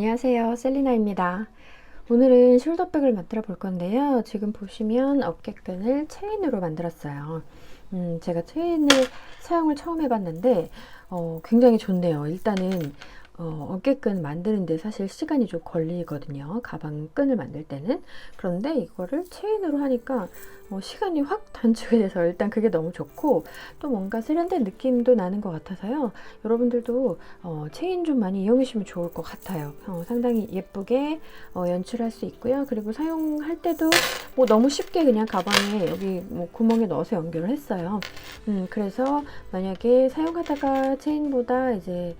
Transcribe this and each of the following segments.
안녕하세요, 셀리나입니다. 오늘은 숄더백을 만들어 볼 건데요. 지금 보시면 어깨끈을 체인으로 만들었어요. 제가 체인을 사용을 처음 해봤는데 굉장히 좋네요. 일단은 어깨끈 만드는데 사실 시간이 좀 걸리거든요. 가방 끈을 만들 때는. 그런데 이거를 체인으로 하니까 시간이 확 단축이 돼서 일단 그게 너무 좋고, 또 뭔가 세련된 느낌도 나는 것 같아서요. 여러분들도 체인 좀 많이 이용하시면 좋을 것 같아요. 상당히 예쁘게 연출할 수 있고요. 그리고 사용할 때도 뭐 너무 쉽게 그냥 가방에 여기 뭐 구멍에 넣어서 연결을 했어요. 그래서 만약에 사용하다가 체인보다 이제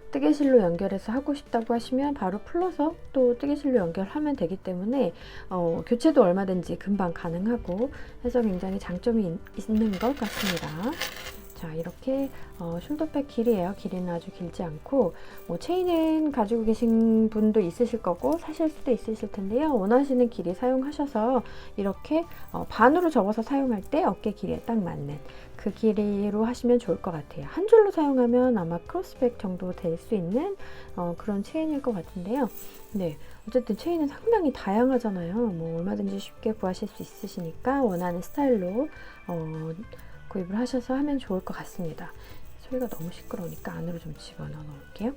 뜨개실로 연결해서 하고 싶다고 하시면 바로 풀러서 또 뜨개실로 연결하면 되기 때문에 교체도 얼마든지 금방 가능하고 해서 굉장히 장점이 있는 것 같습니다. 자, 이렇게 숄더백 길이에요. 길이는 아주 길지 않고, 뭐 체인은 가지고 계신 분도 있으실 거고 사실 수도 있으실 텐데요. 원하시는 길이 사용하셔서 이렇게 반으로 접어서 사용할 때 어깨 길이에 딱 맞는 그 길이로 하시면 좋을 것 같아요. 한 줄로 사용하면 아마 크로스백 정도 될 수 있는 그런 체인일 것 같은데요. 네, 어쨌든 체인은 상당히 다양하잖아요. 뭐 얼마든지 쉽게 구하실 수 있으시니까 원하는 스타일로 구입을 하셔서 하면 좋을 것 같습니다. 소리가 너무 시끄러우니까 안으로 좀 집어넣어 놓을게요.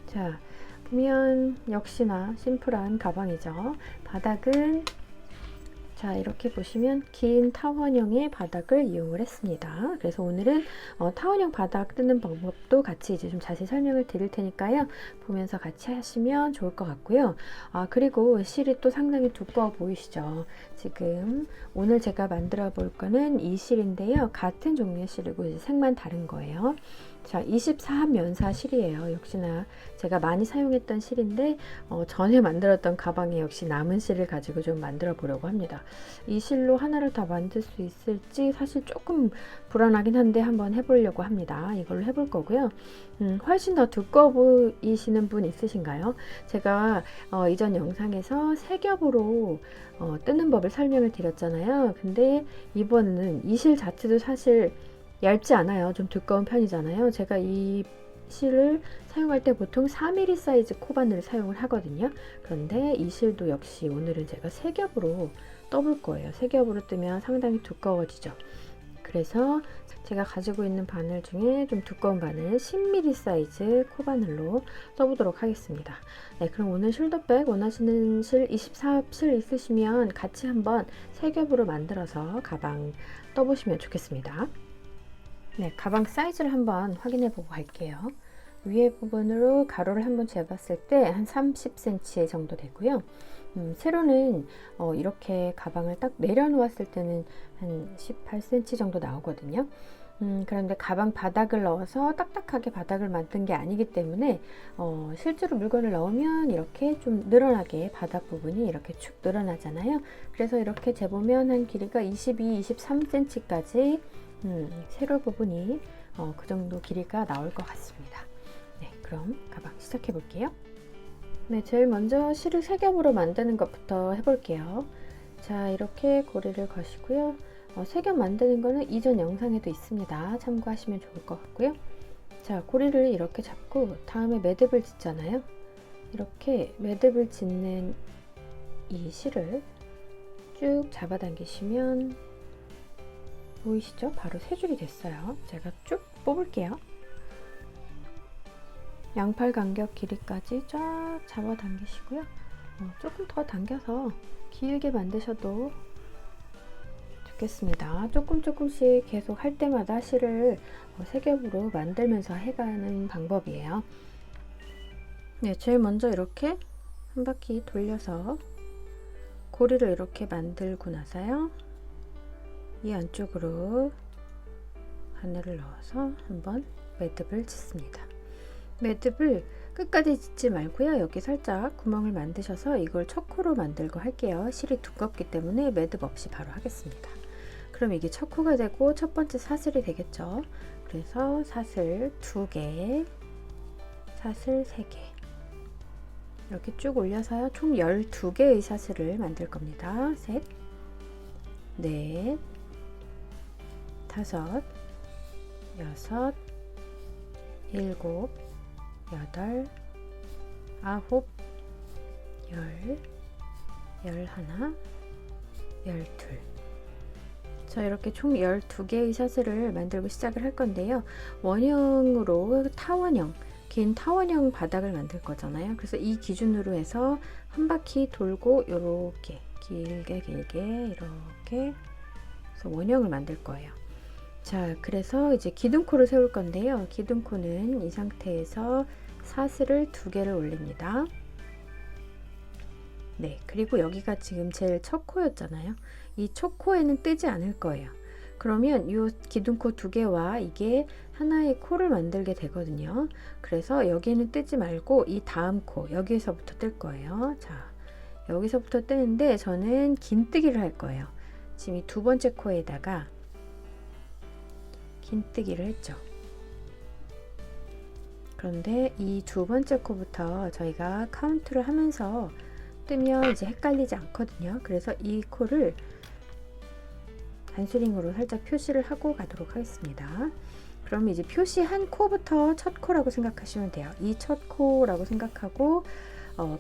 자, 보면 역시나 심플한 가방이죠. 바닥은 자, 이렇게 보시면 긴 타원형의 바닥을 이용을 했습니다. 그래서 오늘은 타원형 바닥 뜯는 방법도 같이 이제 좀 자세히 설명을 드릴 테니까요. 보면서 같이 하시면 좋을 것 같고요. 그리고 실이 또 상당히 두꺼워 보이시죠? 지금 오늘 제가 만들어 볼 거는 이 실인데요. 같은 종류의 실이고 이제 색만 다른 거예요. 자, 24합 면사 실이에요. 역시나 제가 많이 사용했던 실인데 전에 만들었던 가방에 역시 남은 실을 가지고 좀 만들어 보려고 합니다. 이 실로 하나를 다 만들 수 있을지 사실 조금 불안하긴 한데 한번 해보려고 합니다. 이걸로 해볼 거고요. 훨씬 더 두꺼워 보이시는 분 있으신가요? 제가 이전 영상에서 세 겹으로 뜨는 법을 설명을 드렸잖아요. 근데 이번에는 이 실 자체도 사실 얇지 않아요. 좀 두꺼운 편이잖아요. 제가 이 실을 사용할 때 보통 4mm 사이즈 코바늘을 사용을 하거든요. 그런데 이 실도 역시 오늘은 제가 세 겹으로 떠볼 거예요. 세 겹으로 뜨면 상당히 두꺼워지죠. 그래서 제가 가지고 있는 바늘 중에 좀 두꺼운 바늘 10mm 사이즈 코바늘로 써보도록 하겠습니다. 네, 그럼 오늘 숄더백 원하시는 실 24합 실 있으시면 같이 한번 세 겹으로 만들어서 가방 떠보시면 좋겠습니다. 네, 가방 사이즈를 한번 확인해 보고 갈게요. 위에 부분으로 가로를 한번 재봤을 때 한 30cm 정도 되고요. 세로는 이렇게 가방을 딱 내려놓았을 때는 한 18cm 정도 나오거든요. 그런데 가방 바닥을 넣어서 딱딱하게 바닥을 만든 게 아니기 때문에 실제로 물건을 넣으면 이렇게 좀 늘어나게 바닥 부분이 이렇게 축 늘어나잖아요. 그래서 이렇게 재보면 한 길이가 22, 23cm까지 세로 부분이 그 정도 길이가 나올 것 같습니다. 네, 그럼 가방 시작해 볼게요. 네, 제일 먼저 실을 세 겹으로 만드는 것부터 해볼게요. 자, 이렇게 고리를 거시고요. 세 겹 만드는 거는 이전 영상에도 있습니다. 참고하시면 좋을 것 같고요. 자, 고리를 이렇게 잡고 다음에 매듭을 짓잖아요. 이렇게 매듭을 짓는 이 실을 쭉 잡아당기시면 보이시죠? 바로 세 줄이 됐어요. 제가 쭉 뽑을게요. 양팔 간격 길이까지 쫙 잡아당기시고요. 조금 더 당겨서 길게 만드셔도 좋겠습니다. 조금씩 계속 할 때마다 실을 세 겹으로 만들면서 해가는 방법이에요. 네, 제일 먼저 이렇게 한 바퀴 돌려서 고리를 이렇게 만들고 나서요. 이 안쪽으로 바늘을 넣어서 한번 매듭을 짓습니다. 매듭을 끝까지 짓지 말고요. 여기 살짝 구멍을 만드셔서 이걸 첫 코로 만들고 할게요. 실이 두껍기 때문에 매듭 없이 바로 하겠습니다. 그럼 이게 첫 코가 되고 첫 번째 사슬이 되겠죠. 그래서 사슬 2개, 사슬 3개 이렇게 쭉 올려서요. 총 12개의 사슬을 만들 겁니다. 셋, 넷, 다섯, 여섯, 일곱, 여덟, 아홉, 열, 열하나, 열둘. 자, 이렇게 총 12개의 샷을 만들고 시작을 할 건데요. 원형으로 타원형, 긴 타원형 바닥을 만들 거잖아요. 그래서 이 기준으로 해서 한 바퀴 돌고 요렇게 길게 이렇게 그래서 원형을 만들 거예요. 자, 그래서 이제 기둥코를 세울 건데요. 기둥코는 이 상태에서 사슬을 2개를 올립니다. 네, 그리고 여기가 지금 제일 첫 코였잖아요. 이 첫 코에는 뜨지 않을 거예요. 그러면 이 기둥코 2개와 이게 하나의 코를 만들게 되거든요. 그래서 여기는 뜨지 말고 이 다음 코, 여기에서부터 뜰 거예요. 자, 여기서부터 뜨는데 저는 긴뜨기를 할 거예요. 지금 이 2번째 코에다가 긴뜨기를 했죠. 그런데 이 2번째 코부터 저희가 카운트를 하면서 뜨면 이제 헷갈리지 않거든요. 그래서 이 코를 단수링으로 살짝 표시를 하고 가도록 하겠습니다. 그럼 이제 표시한 코부터 첫 코라고 생각하시면 돼요. 이 첫 코라고 생각하고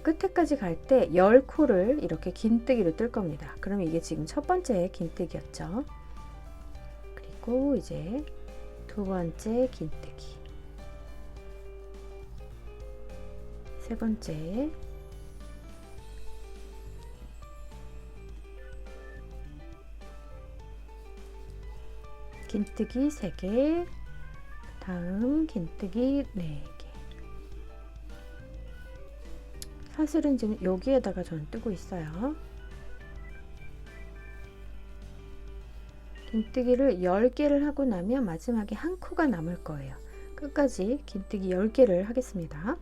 끝에까지 갈 때 10코를 이렇게 긴뜨기로 뜰 겁니다. 그럼 이게 지금 첫 번째 긴뜨기였죠. 그리고 이제 2번째 긴뜨기, 3번째, 긴뜨기 3개, 다음 긴뜨기 4개. 사슬은 지금 여기에다가 저는 뜨고 있어요. 긴뜨기를 10개를 하고 나면 마지막에 한 코가 남을 거예요. 끝까지 긴뜨기 10개를 하겠습니다.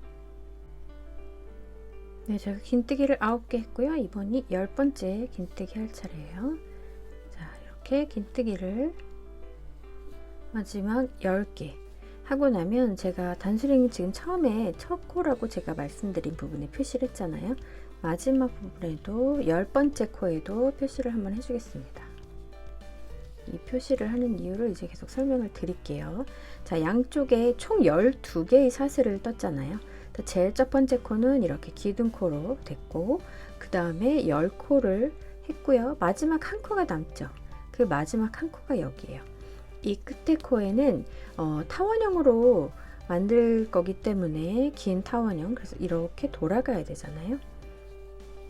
네, 제가 긴뜨기를 9개 했고요. 이번이 10번째 긴뜨기 할 차례예요. 자, 이렇게 긴뜨기를 마지막 10개 하고 나면 제가 단수링 지금 처음에 첫 코라고 제가 말씀드린 부분에 표시를 했잖아요. 마지막 부분에도 10번째 코에도 표시를 한번 해주겠습니다. 이 표시를 하는 이유를 이제 계속 설명을 드릴게요. 자, 양쪽에 총 12개의 사슬을 떴잖아요. 제일 첫 번째 코는 이렇게 기둥코로 됐고, 그 다음에 10코를 했고요. 마지막 한 코가 남죠. 그 마지막 한 코가 여기에요. 이 끝에 코에는 타원형으로 만들 거기 때문에 긴 타원형, 그래서 이렇게 돌아가야 되잖아요.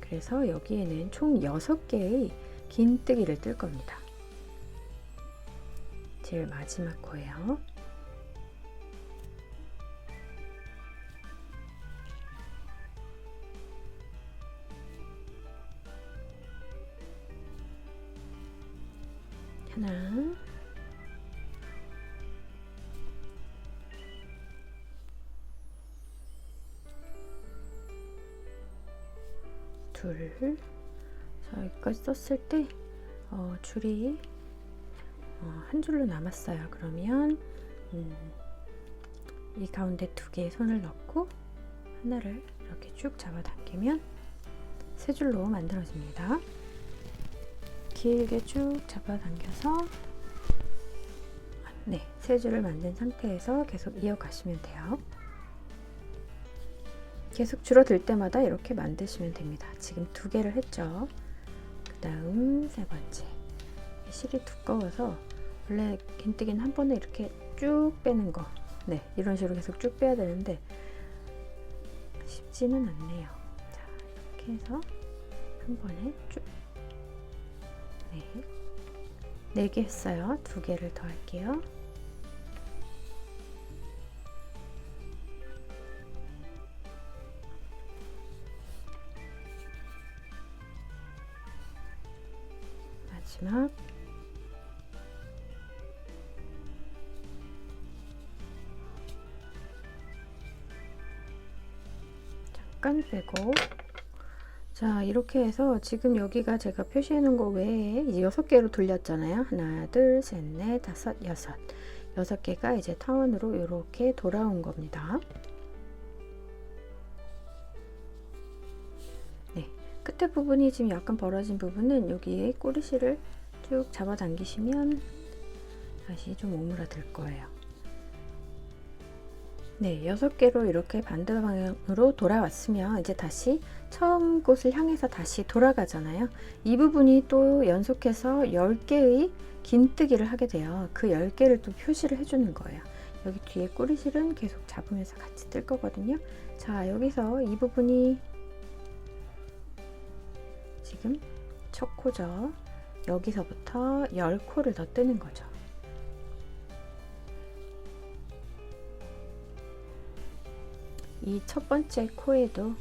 그래서 여기에는 총 6개의 긴뜨기를 뜰 겁니다. 제일 마지막 코예요. 하나, 둘. 자, 여기까지 썼을 때 줄이 한 줄로 남았어요. 그러면 이 가운데 2개의 손을 넣고 하나를 이렇게 쭉 잡아당기면 3줄로 만들어집니다. 길게 쭉 잡아당겨서 네, 3줄을 만든 상태에서 계속 이어가시면 돼요. 계속 줄어들 때마다 이렇게 만드시면 됩니다. 지금 2개를 했죠. 그 다음 3번째. 실이 두꺼워서 원래 긴뜨기는 한 번에 이렇게 쭉 빼는 거, 네, 이런 식으로 계속 쭉 빼야 되는데 쉽지는 않네요. 자, 이렇게 해서 한 번에 쭉, 네, 4개 했어요. 2개를 더 할게요. 마지막 잠깐 빼고, 자, 이렇게 해서 지금 여기가 제가 표시해 놓은 거 외에 이제 6개로 돌렸잖아요. 하나, 둘, 셋, 넷, 다섯, 여섯. 6개가 이제 타원으로 이렇게 돌아온 겁니다. 네, 끝에 부분이 지금 약간 벌어진 부분은 여기에 꼬리실을 쭉 잡아당기시면 다시 좀 오므라들 거예요. 네, 6개로 이렇게 반대 방향으로 돌아왔으면 이제 다시 처음 곳을 향해서 다시 돌아가잖아요. 이 부분이 또 연속해서 10개의 긴뜨기를 하게 돼요. 그 10개를 또 표시를 해주는 거예요. 여기 뒤에 꼬리실은 계속 잡으면서 같이 뜰 거거든요. 자, 여기서 이 부분이 지금 첫 코죠. 여기서부터 10코를 더 뜨는 거죠. 이 첫 번째 코에도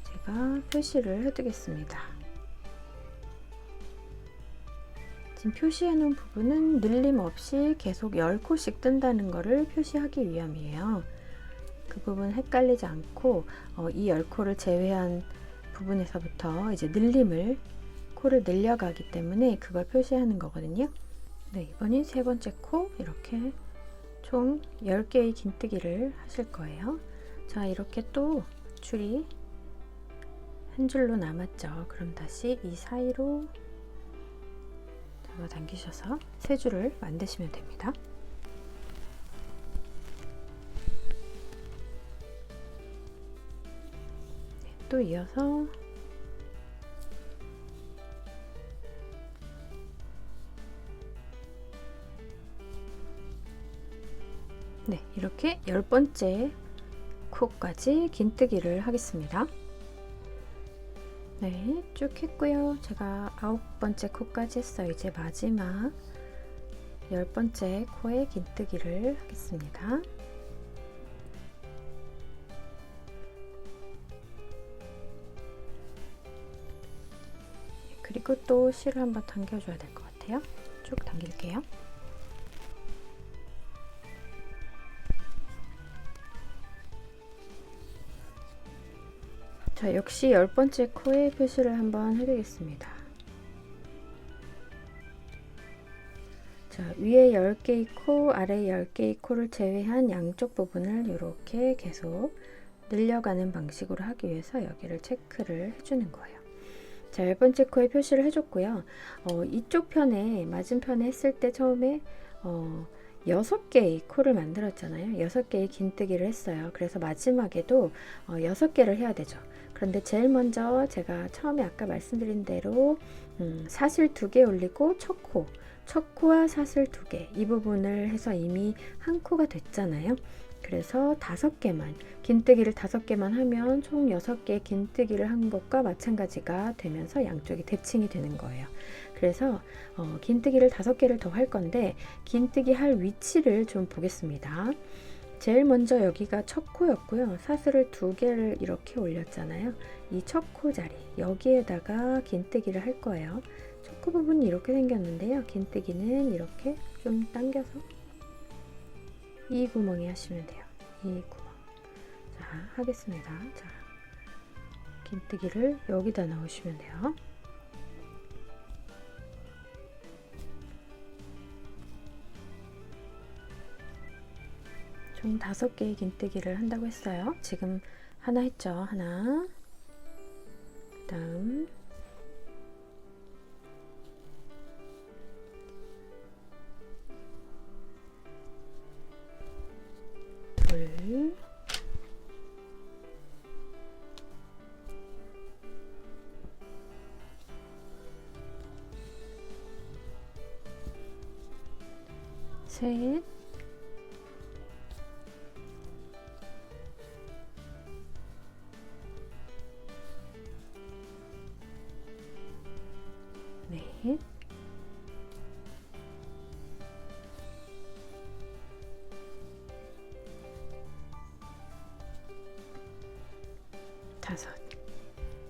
제가 표시를 해두겠습니다. 지금 표시해 놓은 부분은 늘림 없이 계속 10코씩 뜬다는 것을 표시하기 위함이에요. 그 부분 헷갈리지 않고 이 10코를 제외한 부분에서부터 이제 늘림을 코를 늘려가기 때문에 그걸 표시하는 거거든요. 네, 이번이 세 번째 코 이렇게 총 10개의 긴뜨기를 하실 거예요. 자, 이렇게 또 줄이 한 줄로 남았죠. 그럼 다시 이 사이로 잡아당기셔서 세 줄을 만드시면 됩니다. 네, 또 이어서 네, 이렇게 10번째 코까지 긴뜨기를 하겠습니다. 네, 쭉 했고요. 제가 9번째 코까지 했어요. 이제 마지막 10번째 코에 긴뜨기를 하겠습니다. 그리고 또 실을 한번 당겨줘야 될 것 같아요. 쭉 당길게요. 자, 역시 10번째 코에 표시를 한번 해주겠습니다. 자, 위에 10개의 코, 아래 10개의 코를 제외한 양쪽 부분을 이렇게 계속 늘려가는 방식으로 하기 위해서 여기를 체크를 해주는 거예요. 자, 10번째 코에 표시를 해줬고요. 이쪽 편에, 맞은편에 했을 때 처음에 6개의 코를 만들었잖아요. 6개의 긴뜨기를 했어요. 그래서 마지막에도 6개를 해야 되죠. 그런데 제일 먼저 제가 처음에 아까 말씀드린 대로 사슬 2개 올리고 첫 코와 사슬 2개 이 부분을 해서 이미 한 코가 됐잖아요. 그래서 5개만 긴뜨기를 5개만 하면 총 6개 긴뜨기를 한 것과 마찬가지가 되면서 양쪽이 대칭이 되는 거예요. 그래서 긴뜨기를 5개를 더 할 건데 긴뜨기 할 위치를 좀 보겠습니다. 제일 먼저 여기가 첫 코였고요. 사슬을 2개를 이렇게 올렸잖아요. 이 첫 코 자리 여기에다가 긴뜨기를 할 거예요. 첫 코 부분이 이렇게 생겼는데요. 긴뜨기는 이렇게 좀 당겨서 이 구멍에 하시면 돼요. 이 구멍. 자, 하겠습니다. 자, 긴뜨기를 여기다 넣으시면 돼요. 총 5개의 긴뜨기를 한다고 했어요. 지금 하나 했죠. 하나. 그다음 둘. 셋. 넷. 다섯.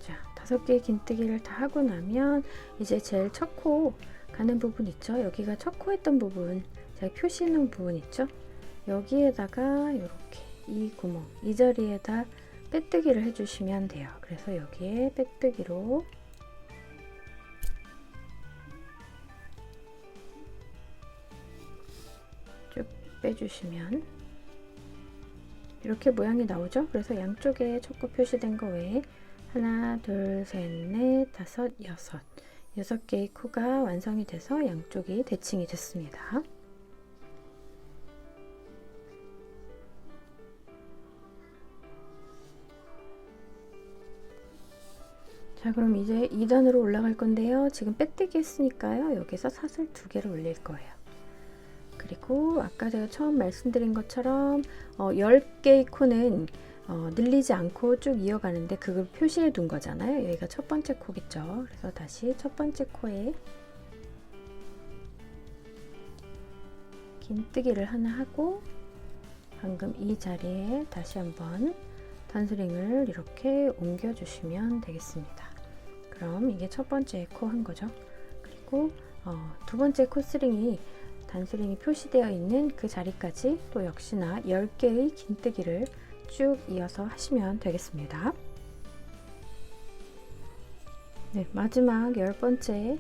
자, 5개의 긴뜨기를 다 하고 나면 이제 제일 첫 코 가는 부분 있죠. 여기가 첫 코 했던 부분 제가 표시해 놓은 부분 있죠. 여기에다가 이렇게 이 구멍 이 자리에다 빼뜨기를 해주시면 돼요. 그래서 여기에 빼뜨기로 쭉 빼주시면 이렇게 모양이 나오죠. 그래서 양쪽에 첫 코 표시된 거 외에 하나, 둘, 셋, 넷, 다섯, 여섯 6개의 코가 완성이 돼서 양쪽이 대칭이 됐습니다. 자, 그럼 이제 2단으로 올라갈 건데요. 지금 빼뜨기 했으니까요. 여기서 사슬 2개를 올릴 거예요. 그리고 아까 제가 처음 말씀드린 것처럼 10개의 코는 늘리지 않고 쭉 이어가는데 그걸 표시해 둔 거잖아요. 여기가 첫 번째 코겠죠. 그래서 다시 첫 번째 코에 긴뜨기를 하나 하고 방금 이 자리에 다시 한번 단스링을 이렇게 옮겨 주시면 되겠습니다. 그럼 이게 첫 번째 코 한 거죠. 그리고 두 번째 코스링이 단스링이 표시되어 있는 그 자리까지 또 역시나 10개의 긴뜨기를 쭉 이어서 하시면 되겠습니다. 네, 마지막 10번째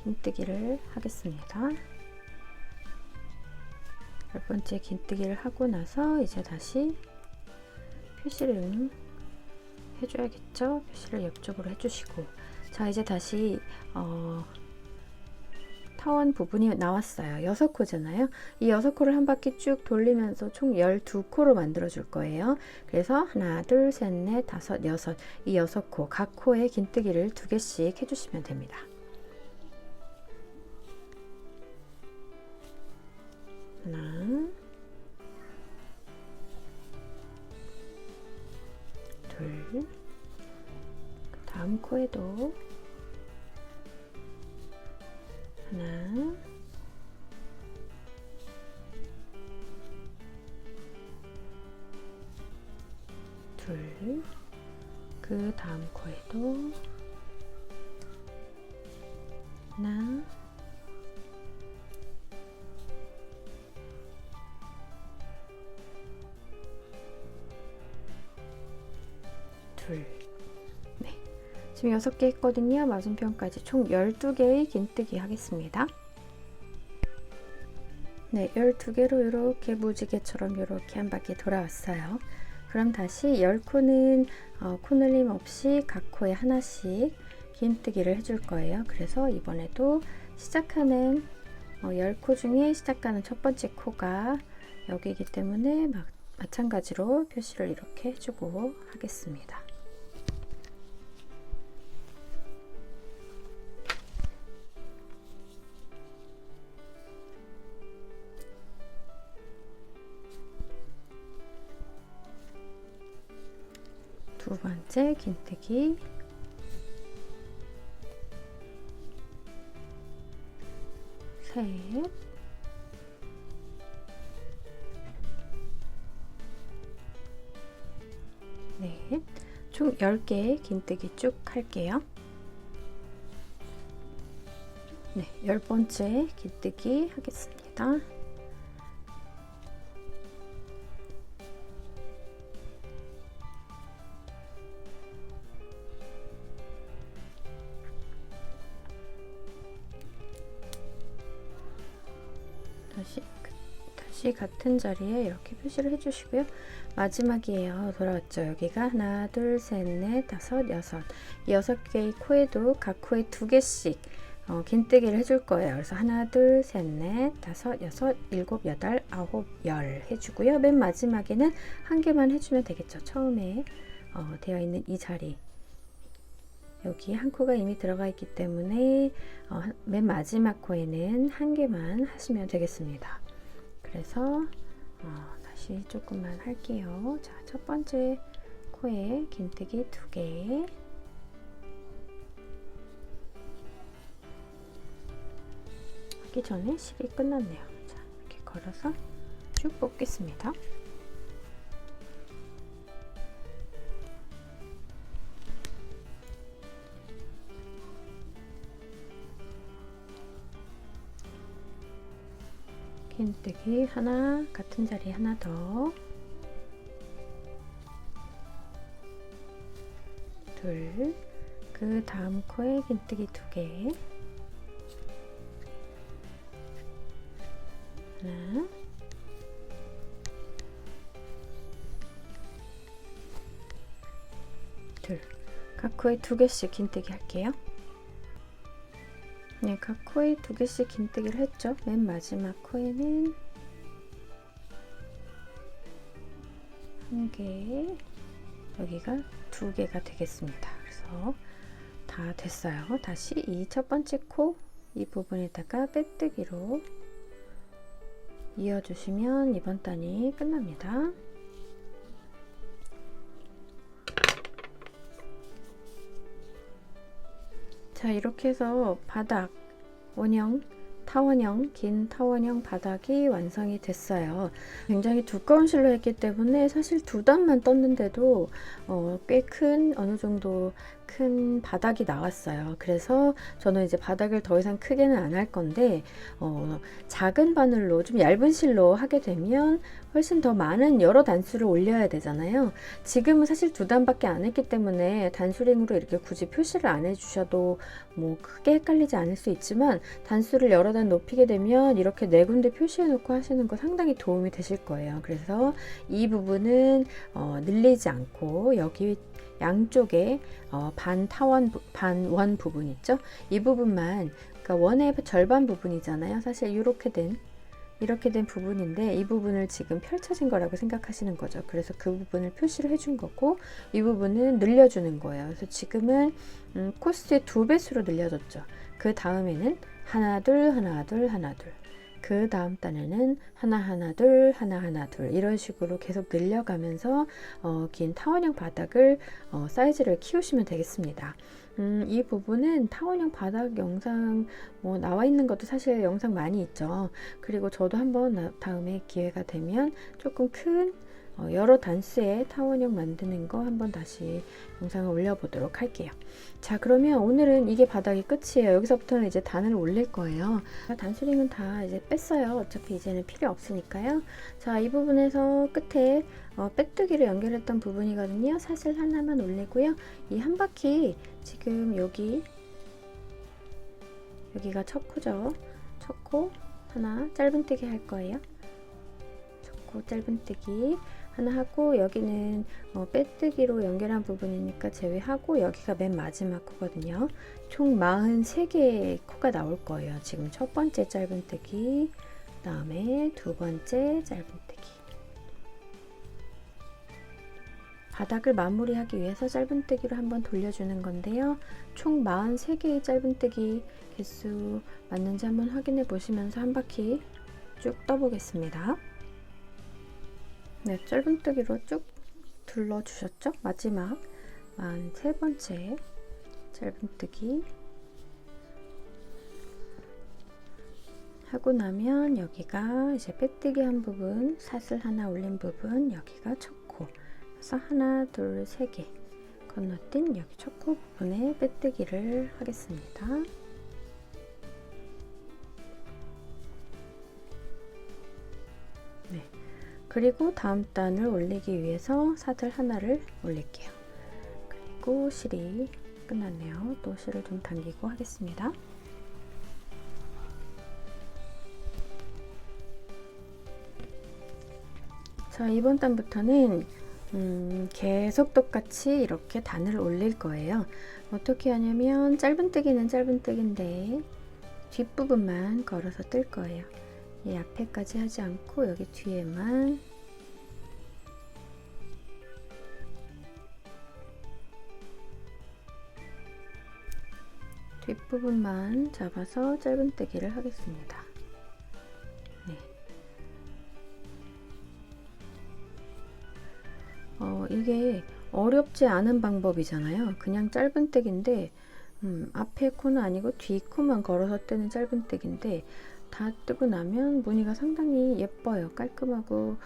긴뜨기를 하겠습니다. 10번째 긴뜨기를 하고 나서 이제 다시 표시를 해줘야겠죠. 표시를 옆쪽으로 해주시고, 자, 이제 다시 타원 부분이 나왔어요. 6코잖아요. 이 6코를 한 바퀴 쭉 돌리면서 총 12코로 만들어 줄 거예요. 그래서 하나, 둘, 셋, 넷, 다섯, 여섯, 이 6코, 각 코에 긴뜨기를 2개씩 해주시면 됩니다. 하나, 둘, 다음 코에도 하나, 둘, 그 다음 코에도 하나, 둘. 네, 지금 6개 했거든요. 맞은편까지 총 12개의 긴뜨기 하겠습니다. 네, 12개로 이렇게 무지개처럼 이렇게 한 바퀴 돌아왔어요. 그럼 다시 10코는 코늘림 없이 각 코에 하나씩 긴뜨기를 해줄 거예요. 그래서 이번에도 시작하는 10코 중에 시작하는 첫 번째 코가 여기이기 때문에 마찬가지로 표시를 이렇게 해주고 하겠습니다. 두 번째 긴뜨기, 셋, 넷, 총 10개 긴뜨기 쭉 할게요. 네, 10번째 긴뜨기 하겠습니다. 다시 같은 자리에 이렇게 표시를 해주시고요. 마지막이에요. 돌아왔죠. 여기가 하나, 둘, 셋, 넷, 다섯, 여섯. 이 6개의 코에도 각 코에 2개씩 긴뜨기를 해줄 거예요. 그래서 하나, 둘, 셋, 넷, 다섯, 여섯, 일곱, 여덟, 아홉, 열 해주고요. 맨 마지막에는 한 개만 해주면 되겠죠. 처음에 되어 있는 이 자리. 여기 한 코가 이미 들어가 있기 때문에 맨 마지막 코에는 한 개만 하시면 되겠습니다. 그래서 다시 조금만 할게요. 자, 첫 번째 코에 긴뜨기 2개, 하기 전에 실이 끝났네요. 자, 이렇게 걸어서 쭉 뽑겠습니다. 긴뜨기 하나, 같은 자리 하나 더, 둘, 그 다음 코에 긴뜨기 2개, 하나, 둘, 각 코에 2개씩 긴뜨기 할게요. 네, 각 코에 2개씩 긴뜨기를 했죠. 맨 마지막 코에는 1개, 여기가 2개가 되겠습니다. 그래서 그래서 다 됐어요. 다시 이 첫 번째 코 이 부분에다가 빼뜨기로 이어주시면 이번 단이 끝납니다. 자, 이렇게 해서 바닥 원형 타원형, 긴 타원형 바닥이 완성이 됐어요. 굉장히 두꺼운 실로 했기 때문에 사실 두 단만 떴는데도 꽤 큰, 어느 정도 큰 바닥이 나왔어요. 그래서 저는 이제 바닥을 더 이상 크게는 안 할 건데 작은 바늘로 좀 얇은 실로 하게 되면 훨씬 더 많은 여러 단수를 올려야 되잖아요. 지금은 사실 두 단밖에 안 했기 때문에 단수링으로 이렇게 굳이 표시를 안 해주셔도 뭐 크게 헷갈리지 않을 수 있지만, 단수를 여러 단 높이게 되면 이렇게 네 군데 표시해 놓고 하시는 거 상당히 도움이 되실 거예요. 그래서 이 부분은 늘리지 않고 여기 양쪽에 반원 부분 있죠? 이 부분만, 그러니까 원의 절반 부분이잖아요. 사실 이렇게 된 부분인데 이 부분을 지금 펼쳐진 거라고 생각하시는 거죠. 그래서 그 부분을 표시를 해준 거고, 이 부분은 늘려주는 거예요. 그래서 지금은 코스의 2배수로 늘려줬죠. 그 다음에는 하나 둘 하나 둘 하나 둘, 그 다음 단에는 하나 하나 둘 하나 하나 둘, 이런 식으로 계속 늘려가면서 긴 타원형 바닥을 사이즈를 키우시면 되겠습니다. 이 부분은 타원형 바닥 영상 나와 있는 것도 사실 영상 많이 있죠. 그리고 저도 한번 다음에 기회가 되면 조금 큰 여러 단수의 타원형 만드는 거 한번 다시 영상을 올려보도록 할게요. 자, 그러면 오늘은 이게 바닥이 끝이에요. 여기서부터는 이제 단을 올릴 거예요. 단수링은 다 이제 뺐어요. 어차피 이제는 필요 없으니까요. 자, 이 부분에서 끝에 빼뜨기를 연결했던 부분이거든요. 사슬 하나만 올리고요. 이 한 바퀴 지금 여기가 첫 코죠. 첫 코 하나 짧은뜨기 할 거예요. 첫 코 짧은뜨기 하나 하고, 여기는 빼뜨기로 연결한 부분이니까 제외하고 여기가 맨 마지막 코거든요. 총 43개의 코가 나올 거예요. 지금 첫 번째 짧은뜨기, 그 다음에 두 번째 짧은뜨기. 바닥을 마무리하기 위해서 짧은뜨기로 한번 돌려주는 건데요. 총 43개의 짧은뜨기 개수 맞는지 한번 확인해 보시면서 한 바퀴 쭉 떠보겠습니다. 네, 짧은뜨기로 쭉 둘러주셨죠? 마지막 43번째 짧은뜨기 하고 나면 여기가 이제 빼뜨기 한 부분, 사슬 하나 올린 부분, 여기가 첫 코. 그래서 하나, 둘, 세 개 건너뛴 여기 첫 코 부분에 빼뜨기를 하겠습니다. 네. 그리고 다음 단을 올리기 위해서 사슬 하나를 올릴게요. 그리고 실이 끝났네요. 또 실을 좀 당기고 하겠습니다. 자, 이번 단부터는 계속 똑같이 이렇게 단을 올릴 거예요. 어떻게 하냐면 짧은뜨기는 짧은뜨기인데 뒷부분만 걸어서 뜰 거예요. 이 앞에까지 하지 않고 여기 뒤에만 뒷부분만 잡아서 짧은뜨기를 하겠습니다. 네. 이게 어렵지 않은 방법이잖아요. 그냥 짧은뜨기인데 앞에 코는 아니고 뒤 코만 걸어서 뜨는 짧은뜨기인데 다 뜨고 나면 무늬가 상당히 예뻐요. 깔끔하고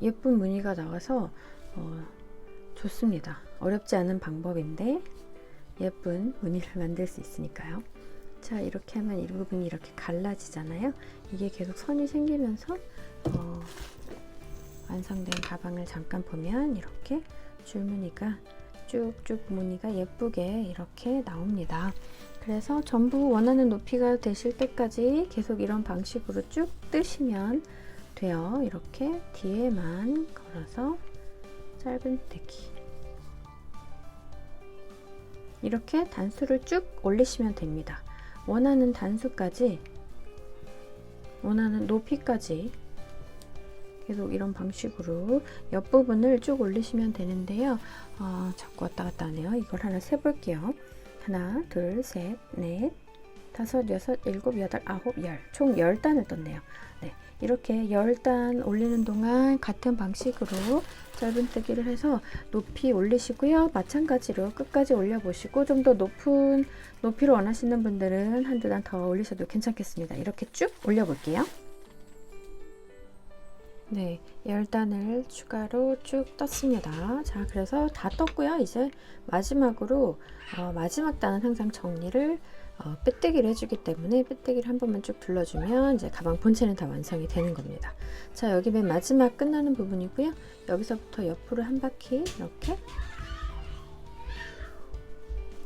예쁜 무늬가 나와서 좋습니다. 어렵지 않은 방법인데 예쁜 무늬를 만들 수 있으니까요. 자, 이렇게 하면 이 부분이 이렇게 갈라지잖아요. 이게 계속 선이 생기면서 완성된 가방을 잠깐 보면 이렇게 줄무늬가 쭉쭉 무늬가 예쁘게 이렇게 나옵니다. 그래서 전부 원하는 높이가 되실 때까지 계속 이런 방식으로 쭉 뜨시면 돼요. 이렇게 뒤에만 걸어서 짧은뜨기, 이렇게 단수를 쭉 올리시면 됩니다. 원하는 단수까지, 원하는 높이까지 계속 이런 방식으로 옆부분을 쭉 올리시면 되는데요. 자꾸 왔다 갔다 하네요. 이걸 하나 세볼게요. 하나, 둘, 셋, 넷, 다섯, 여섯, 일곱, 여덟, 아홉, 열. 총 10단을 떴네요. 네, 이렇게 10단 올리는 동안 같은 방식으로 짧은뜨기를 해서 높이 올리시고요. 마찬가지로 끝까지 올려보시고 좀 더 높은 높이를 원하시는 분들은 한두 단 더 올리셔도 괜찮겠습니다. 이렇게 쭉 올려볼게요. 네, 10단을 추가로 쭉 떴습니다. 자, 그래서 다 떴고요. 이제 마지막으로 마지막 단은 항상 정리를 빼뜨기를 해주기 때문에 빼뜨기를 한 번만 쭉 둘러주면 이제 가방 본체는 다 완성이 되는 겁니다. 자, 여기 맨 마지막 끝나는 부분이고요. 여기서부터 옆으로 한 바퀴 이렇게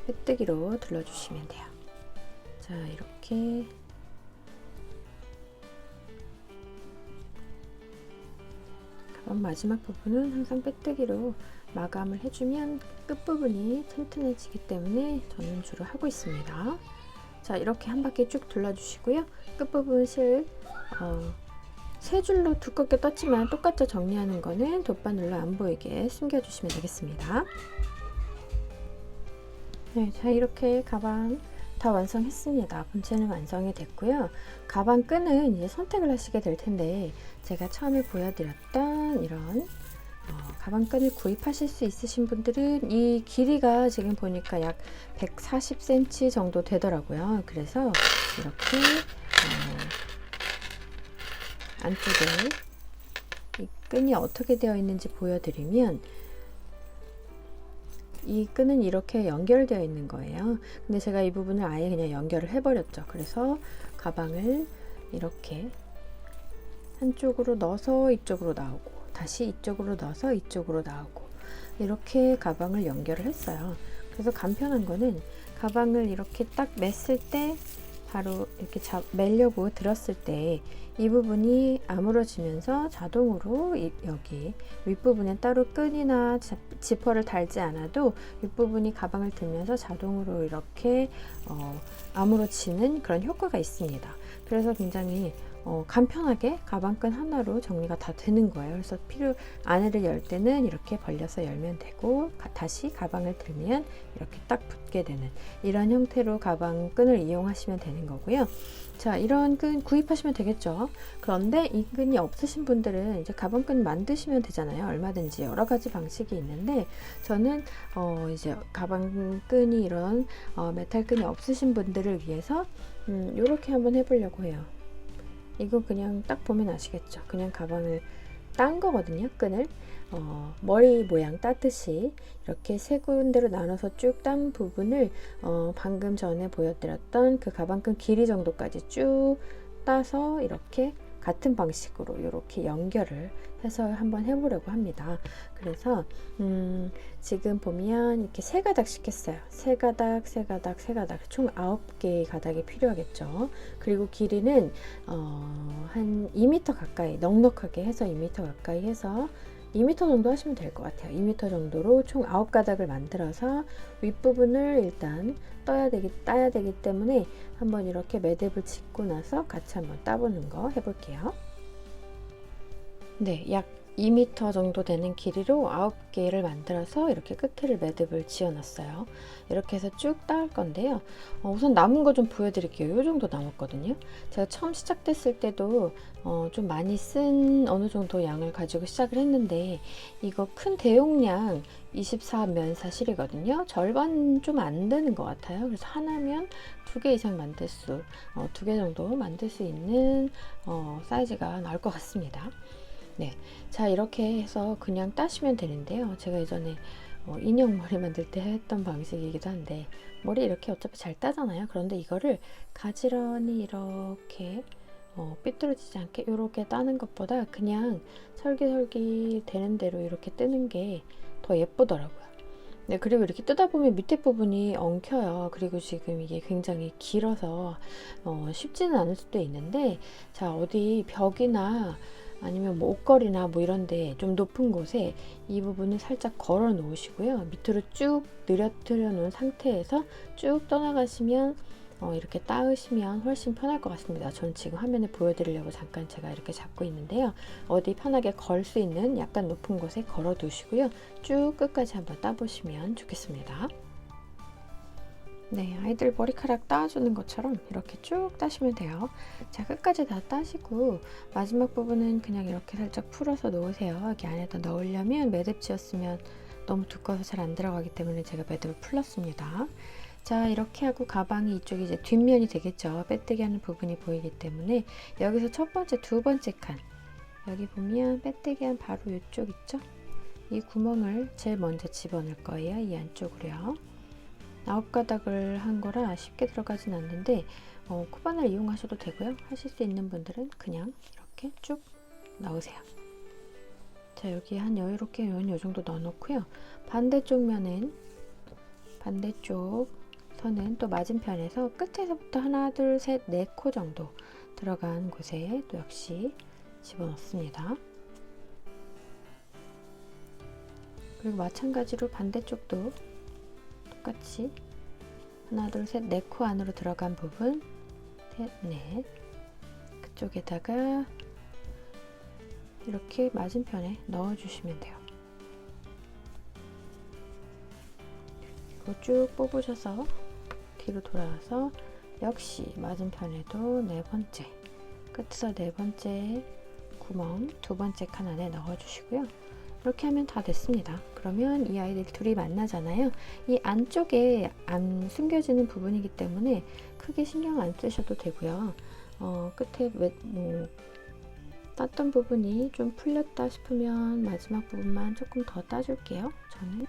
빼뜨기로 둘러주시면 돼요. 자, 이렇게 가방 마지막 부분은 항상 빼뜨기로 마감을 해주면 끝부분이 튼튼해지기 때문에 저는 주로 하고 있습니다. 자, 이렇게 한 바퀴 쭉 둘러주시고요. 끝부분 실 세 줄로 두껍게 떴지만 똑같이 정리하는 거는 돗바늘로 안 보이게 숨겨주시면 되겠습니다. 네, 자, 이렇게 가방 다 완성했습니다. 본체는 완성이 됐고요. 가방 끈은 이제 선택을 하시게 될 텐데 제가 처음에 보여드렸던 이런 가방 끈을 구입하실 수 있으신 분들은 이 길이가 지금 보니까 약 140cm 정도 되더라고요. 그래서 이렇게 안쪽에 이 끈이 어떻게 되어 있는지 보여드리면 이 끈은 이렇게 연결되어 있는 거예요. 근데 제가 이 부분을 아예 그냥 연결을 해버렸죠. 그래서 가방을 이렇게 한쪽으로 넣어서 이쪽으로 나오고 다시 이쪽으로 넣어서 이쪽으로 나오고 이렇게 가방을 연결을 했어요. 그래서 간편한 거는 가방을 이렇게 딱 맸을 때 바로 이렇게 매려고 들었을 때 이 부분이 아물어지면서 자동으로 여기 윗부분에 따로 끈이나 지퍼를 달지 않아도 윗부분이 가방을 들면서 자동으로 이렇게 아물어지는 그런 효과가 있습니다. 그래서 굉장히 간편하게 가방끈 하나로 정리가 다 되는 거예요. 그래서 안에를 열 때는 이렇게 벌려서 열면 되고 다시 가방을 들면 이렇게 딱 붙게 되는 이런 형태로 가방끈을 이용하시면 되는 거고요. 자, 이런 끈 구입하시면 되겠죠. 그런데 이 끈이 없으신 분들은 이제 가방끈 만드시면 되잖아요. 얼마든지 여러 가지 방식이 있는데 저는 이제 가방끈이 이런 메탈끈이 없으신 분들을 위해서 이렇게 한번 해보려고 해요. 이거 그냥 딱 보면 아시겠죠? 그냥 가방을 딴 거거든요. 끈을 머리 모양 따듯이 이렇게 세 군데로 나눠서 쭉 딴 부분을 방금 전에 보여드렸던 그 가방끈 길이 정도까지 쭉 따서 이렇게 같은 방식으로 이렇게 연결을 해서 한번 해보려고 합니다. 그래서 지금 보면 이렇게 세 가닥씩 했어요. 세 가닥, 세 가닥, 세 가닥, 총 9개의 가닥이 필요하겠죠. 그리고 길이는 한 2m 가까이 넉넉하게 해서 2m 가까이 해서 2m 정도 하시면 될 것 같아요. 2m 정도로 총 9가닥을 만들어서 윗부분을 일단 따야 되기 때문에 한번 이렇게 매듭을 짓고 나서 같이 한번 따보는 거 해볼게요. 네, 약 2m 정도 되는 길이로 9개를 만들어서 이렇게 끝을 매듭을 지어 놨어요. 이렇게 해서 쭉 따을 건데요. 우선 남은 거 좀 보여드릴게요. 이 정도 남았거든요. 제가 처음 시작됐을 때도 좀 많이 쓴 어느 정도 양을 가지고 시작을 했는데 이거 큰 대용량 24면사 실이거든요. 절반 좀 안 되는 것 같아요. 그래서 하나면 2개 이상 만들 수, 2개 정도 만들 수 있는 사이즈가 나올 것 같습니다. 네, 자, 이렇게 해서 그냥 따시면 되는데요. 제가 예전에 인형 머리 만들 때 했던 방식이기도 한데 머리 이렇게 어차피 잘 따잖아요. 그런데 이거를 가지런히 이렇게 삐뚤어지지 않게 이렇게 따는 것보다 그냥 설기설기 되는 대로 이렇게 뜨는 게 더 예쁘더라고요. 네, 그리고 이렇게 뜯다 보면 밑에 부분이 엉켜요. 그리고 지금 이게 굉장히 길어서 쉽지는 않을 수도 있는데, 자, 어디 벽이나 아니면 뭐 옷걸이나 뭐 이런데 좀 높은 곳에 이 부분을 살짝 걸어 놓으시고요. 밑으로 쭉 늘어뜨려 놓은 상태에서 쭉 떠나가시면 이렇게 따으시면 훨씬 편할 것 같습니다. 전 지금 화면에 보여드리려고 잠깐 제가 이렇게 잡고 있는데요. 어디 편하게 걸 수 있는 약간 높은 곳에 걸어 두시고요. 쭉 끝까지 한번 따보시면 좋겠습니다. 네, 아이들 머리카락 따주는 것처럼 이렇게 쭉 따시면 돼요. 자, 끝까지 다 따시고 마지막 부분은 그냥 이렇게 살짝 풀어서 놓으세요. 여기 안에다 넣으려면 매듭지었으면 너무 두꺼워서 잘 안 들어가기 때문에 제가 매듭을 풀었습니다. 자, 이렇게 하고 가방이 이쪽이 이제 뒷면이 되겠죠. 빼뜨기 하는 부분이 보이기 때문에 여기서 첫 번째, 두 번째 칸 여기 보면 빼뜨기 한 바로 이쪽 있죠? 이 구멍을 제일 먼저 집어넣을 거예요. 이 안쪽으로요. 9가닥을 한 거라 쉽게 들어가진 않는데 코바늘 이용하셔도 되고요. 하실 수 있는 분들은 그냥 이렇게 쭉 넣으세요. 자, 여기 한 여유롭게 요 정도 넣어놓고요. 반대쪽 면은 반대쪽 선은 또 맞은편에서 끝에서부터 하나, 둘, 셋, 네 코 정도 들어간 곳에 또 역시 집어넣습니다. 그리고 마찬가지로 반대쪽도 똑같이 하나, 둘, 셋, 네 코 안으로 들어간 부분 셋, 넷 그쪽에다가 이렇게 맞은편에 넣어주시면 돼요. 그리고 쭉 뽑으셔서 뒤로 돌아와서 역시 맞은편에도 네 번째 끝에서 네 번째 구멍 두 번째 칸 안에 넣어주시고요. 이렇게 하면 다 됐습니다. 그러면 이 아이들 둘이 만나잖아요. 이 안쪽에 안 숨겨지는 부분이기 때문에 크게 신경 안 쓰셔도 되고요. 끝에 땄던 부분이 좀 풀렸다 싶으면 마지막 부분만 조금 더 따줄게요. 저는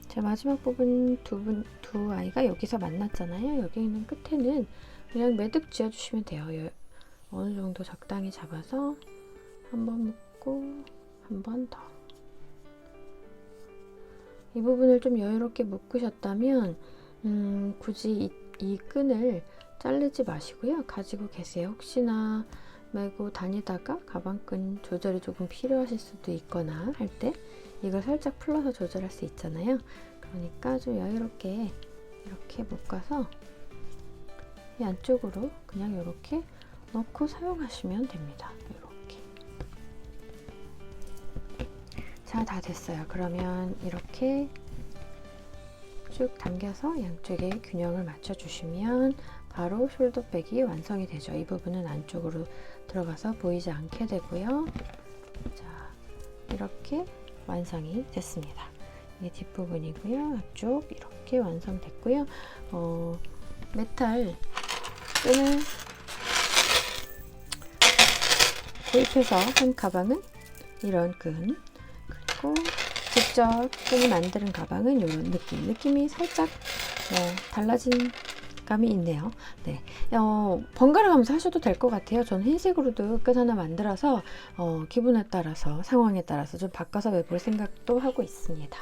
자, 마지막 부분 두 아이가 여기서 만났잖아요. 여기 있는 끝에는 그냥 매듭 지어주시면 돼요. 어느 정도 적당히 잡아서 한 번 묶고 한 번 더. 이 부분을 좀 여유롭게 묶으셨다면 굳이 이 끈을 자르지 마시고요. 가지고 계세요. 혹시나 메고 다니다가 가방끈 조절이 조금 필요하실 수도 있거나 할 때 이걸 살짝 풀러서 조절할 수 있잖아요. 그러니까 좀 여유롭게 이렇게 묶어서 이 안쪽으로 그냥 이렇게 넣고 사용하시면 됩니다. 이렇게. 자, 다 됐어요. 그러면 이렇게 쭉 당겨서 양쪽에 균형을 맞춰주시면 바로 숄더백이 완성이 되죠. 이 부분은 안쪽으로 들어가서 보이지 않게 되고요. 자, 이렇게 완성이 됐습니다. 이게 뒷부분이고요. 앞쪽 이렇게 완성됐고요. 메탈 끈을 구입해서 한 가방은 이런 끈, 그리고 직접 끈을 만드는 가방은 이런 느낌이 살짝 달라진 감이 있네요. 네, 번갈아 가면서 하셔도 될 것 같아요. 저는 흰색으로도 끈 하나 만들어서 기분에 따라서 상황에 따라서 좀 바꿔서 매볼 생각도 하고 있습니다.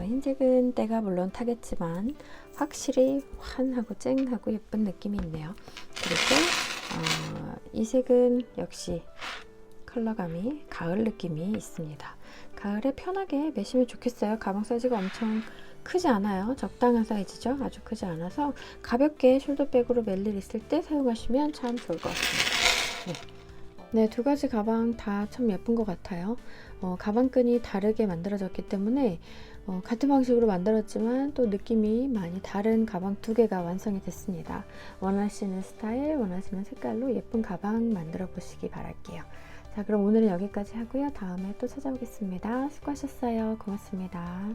흰색은 때가 물론 타겠지만 확실히 환하고 쨍하고 예쁜 느낌이 있네요. 그리고 이 색은 역시 컬러감이 가을 느낌이 있습니다. 가을에 편하게 매시면 좋겠어요. 가방 사이즈가 엄청 크지 않아요. 적당한 사이즈죠. 아주 크지 않아서 가볍게 숄더백으로 멜 일 있을 때 사용하시면 참 좋을 것 같습니다. 네, 두 가지 가방 다 참 예쁜 것 같아요. 가방끈이 다르게 만들어졌기 때문에 같은 방식으로 만들었지만 또 느낌이 많이 다른 가방 두 개가 완성이 됐습니다. 원하시는 스타일, 원하시는 색깔로 예쁜 가방 만들어 보시기 바랄게요. 자, 그럼 오늘은 여기까지 하고요. 다음에 또 찾아오겠습니다. 수고하셨어요. 고맙습니다.